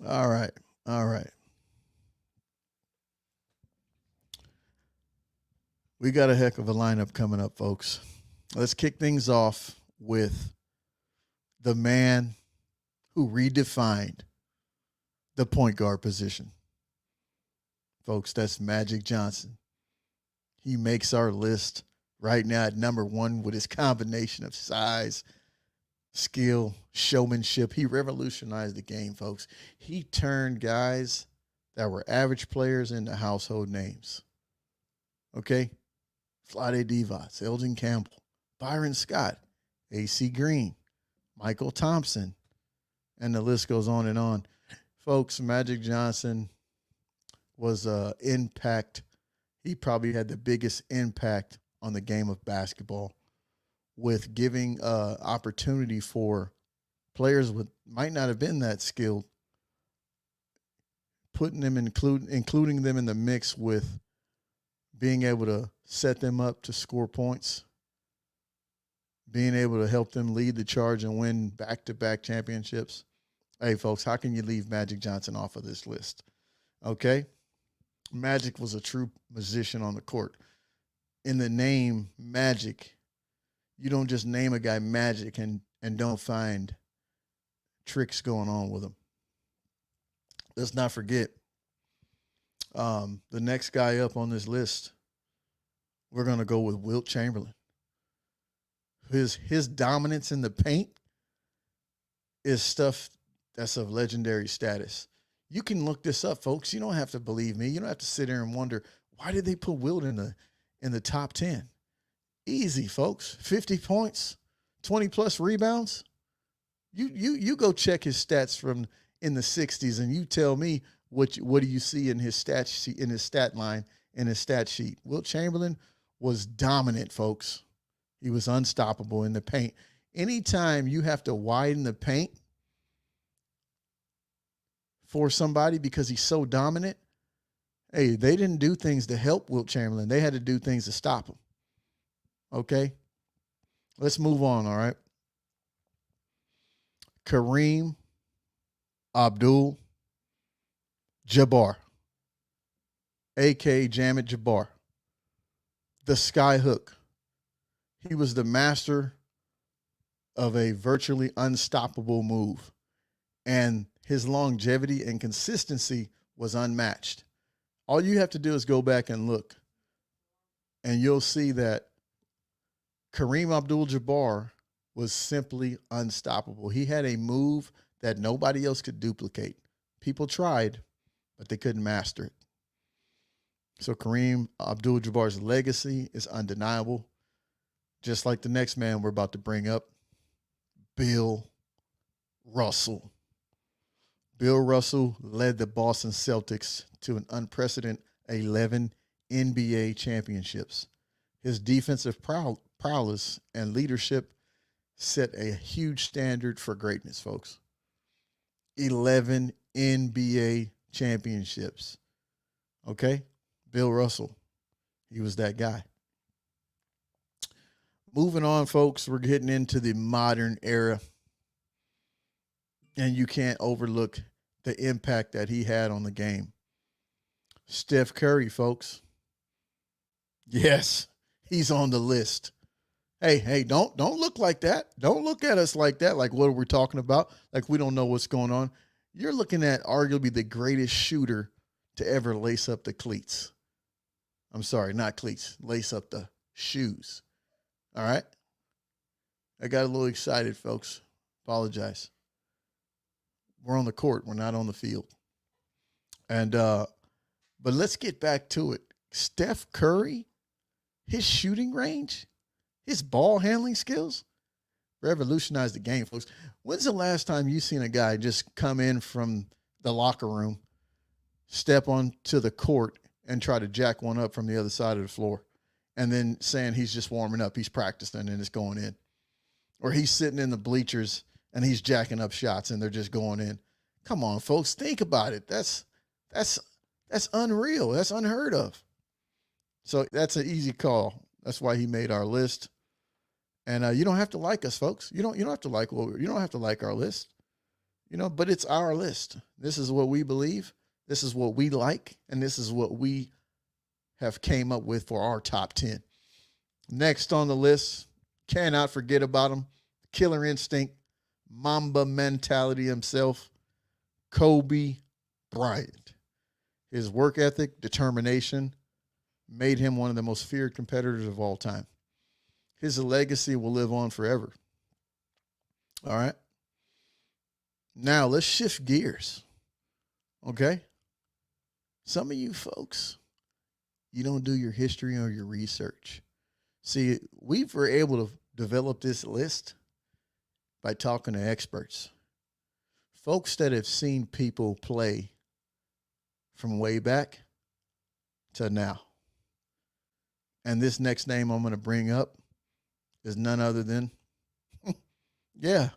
All right. All right. We got a heck of a lineup coming up, folks. Let's kick things off with the man who redefined the point guard position. Folks, that's Magic Johnson. He makes our list right now at number one with his combination of size, skill, showmanship. He revolutionized the game, folks. He turned guys that were average players into household names. Okay? Vlade Divac, Elgin Campbell, Byron Scott, AC Green, Michael Thompson, and the list goes on and on. Folks, Magic Johnson was impact. He probably had the biggest impact on the game of basketball with giving opportunity for players with might not have been that skilled, putting them including them in the mix with being able to set them up to score points, being able to help them lead the charge and win back-to-back championships. Hey, folks, how can you leave Magic Johnson off of this list? Okay? Magic was a true magician on the court. In the name Magic, you don't just name a guy Magic and don't find tricks going on with him. Let's not forget the next guy up on this list. We're gonna go with Wilt Chamberlain. His dominance in the paint is stuff that's of legendary status. You can look this up, folks. You don't have to believe me. You don't have to sit there and wonder why did they put Wilt in the top 10. Easy, folks. 50 points, 20 plus rebounds. You go check his stats from in the 60s and you tell me what do you see in his stat sheet, in his stat line, in his stat sheet. Wilt Chamberlain was dominant, folks. He was unstoppable in the paint. Anytime you have to widen the paint for somebody because he's so dominant, hey, they didn't do things to help Wilt Chamberlain. They had to do things to stop him. Okay? Let's move on, all right? Kareem Abdul Jabbar, a.k.a. Jamit Jabbar, the skyhook. He was the master of a virtually unstoppable move, and his longevity and consistency was unmatched. All you have to do is go back and look, and you'll see that Kareem Abdul-Jabbar was simply unstoppable. He had a move that nobody else could duplicate. People tried, but they couldn't master it. So Kareem Abdul-Jabbar's legacy is undeniable. Just like the next man we're about to bring up, Bill Russell. Bill Russell led the Boston Celtics to an unprecedented 11 NBA championships. His defensive prowess and leadership set a huge standard for greatness, folks. 11 NBA championships. Okay? Bill Russell, he was that guy. Moving on, folks, we're getting into the modern era. And you can't overlook the impact that he had on the game. Steph Curry, folks. Yes, he's on the list. Hey, don't look like that. Don't look at us like that, like what are we talking about? Like we don't know what's going on. You're looking at arguably the greatest shooter to ever lace up the cleats. I'm sorry, not cleats. Lace up the shoes. All right? I got a little excited, folks. Apologize. We're on the court. We're not on the field. And but let's get back to it. Steph Curry, his shooting range, his ball handling skills revolutionized the game, folks. When's the last time you seen a guy just come in from the locker room, step onto the court, and try to jack one up from the other side of the floor, and then saying he's just warming up, he's practicing, and it's going in? Or he's sitting in the bleachers and he's jacking up shots and they're just going in. Come on, folks, think about it. That's unreal. That's unheard of. So that's an easy call. That's why he made our list. And you don't have to like us, folks. You don't have to like you don't have to like our list. But it's our list. This is what we believe. This is what we like. And this is what we have came up with for our top 10. Next on the list, cannot forget about him. Killer instinct, Mamba mentality himself, Kobe Bryant. His work ethic, determination made him one of the most feared competitors of all time. His legacy will live on forever. All right. Now let's shift gears. Okay. Some of you folks, you don't do your history or your research. See, we were able to develop this list by talking to experts, folks that have seen people play from way back to now. And this next name I'm going to bring up is none other than, yeah,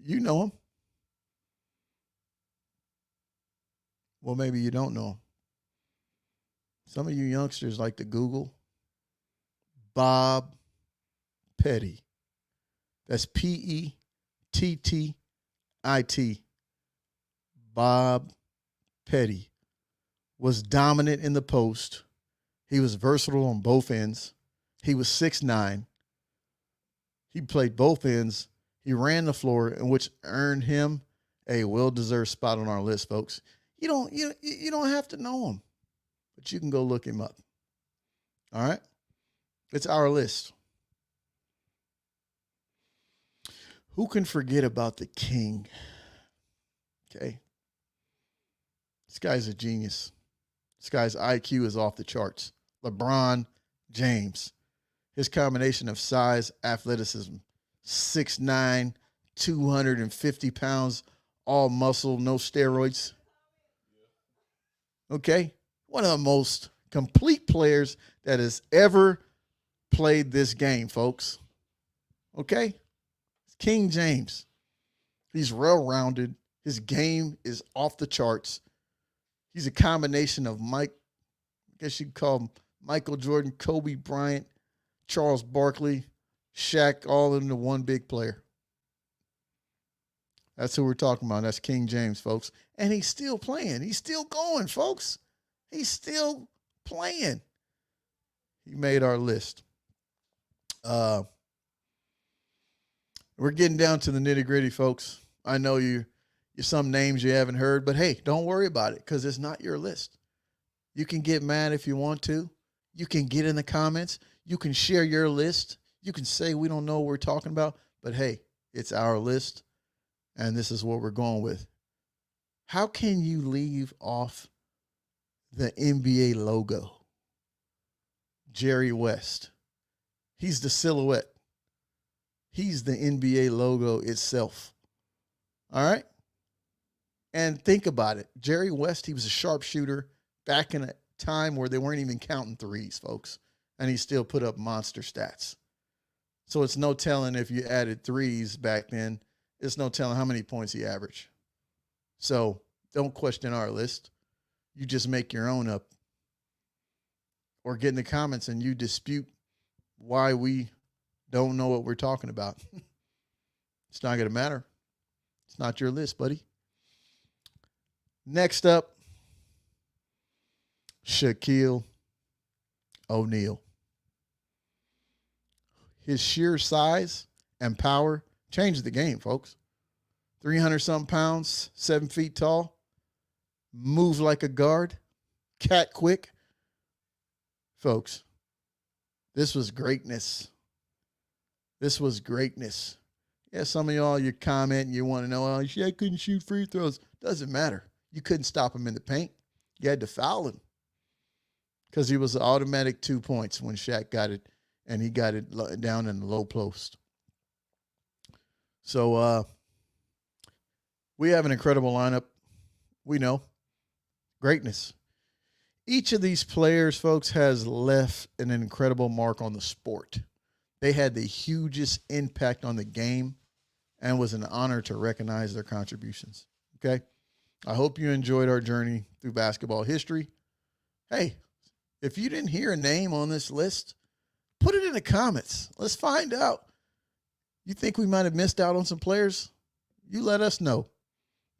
you know him. Well, maybe you don't know him. Some of you youngsters like to Google Bob Petty. That's Pettiti. Bob Petty was dominant in the post. He was versatile on both ends. He was 6'9". He played both ends. He ran the floor, in which earned him a well-deserved spot on our list, folks. You don't have to know him, but you can go look him up. All right? It's our list. Who can forget about the king? Okay. This guy's a genius. This guy's IQ is off the charts. LeBron James. His combination of size, athleticism, 6'9", 250 pounds, all muscle, no steroids. Okay? One of the most complete players that has ever played this game, folks. Okay? King James. He's well-rounded. His game is off the charts. He's a combination of I guess you'd call him Michael Jordan, Kobe Bryant, Charles Barkley, Shaq, all into one big player. That's who we're talking about. That's King James, folks. And he's still playing. He's still going, folks. He's still playing. He made our list. We're getting down to the nitty-gritty, folks. I know you're some names you haven't heard, but hey, don't worry about it because it's not your list. You can get mad if you want to. You can get in the comments. You can share your list. You can say we don't know what we're talking about, but hey, it's our list, and this is what we're going with. How can you leave off the NBA logo? Jerry West. He's the silhouette. He's the NBA logo itself. All right? And think about it. Jerry West, he was a sharpshooter back in a time where they weren't even counting threes, folks. And he still put up monster stats. So it's no telling if you added threes back then. It's no telling how many points he averaged. So don't question our list. You just make your own up. Or get in the comments and you dispute why we don't know what we're talking about. It's not going to matter. It's not your list, buddy. Next up, Shaquille O'Neal. His sheer size and power changed the game, folks. 300-something pounds, 7 feet tall, moves like a guard, cat quick. Folks, this was greatness. This was greatness. Yeah, some of y'all, you comment and you want to know, oh, Shaq couldn't shoot free throws. Doesn't matter. You couldn't stop him in the paint. You had to foul him because he was an automatic 2 points when Shaq got it, and he got it down in the low post. So we have an incredible lineup. We know. Greatness. Each of these players, folks, has left an incredible mark on the sport. They had the hugest impact on the game and was an honor to recognize their contributions. Okay? I hope you enjoyed our journey through basketball history. Hey, if you didn't hear a name on this list, put it in the comments. Let's find out. You think we might have missed out on some players? you let us know.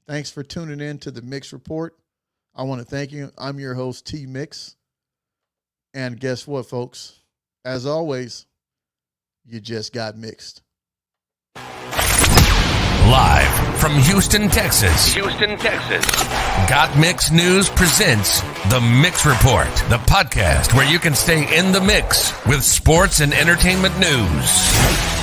Thanks for tuning in to the Mix Report. I want to thank you. I'm your host, T Mix. And guess what, folks? As always, you just got mixed. Live from Houston, Texas. Got Mix News presents The Mix Report, the podcast where you can stay in the mix with sports and entertainment news.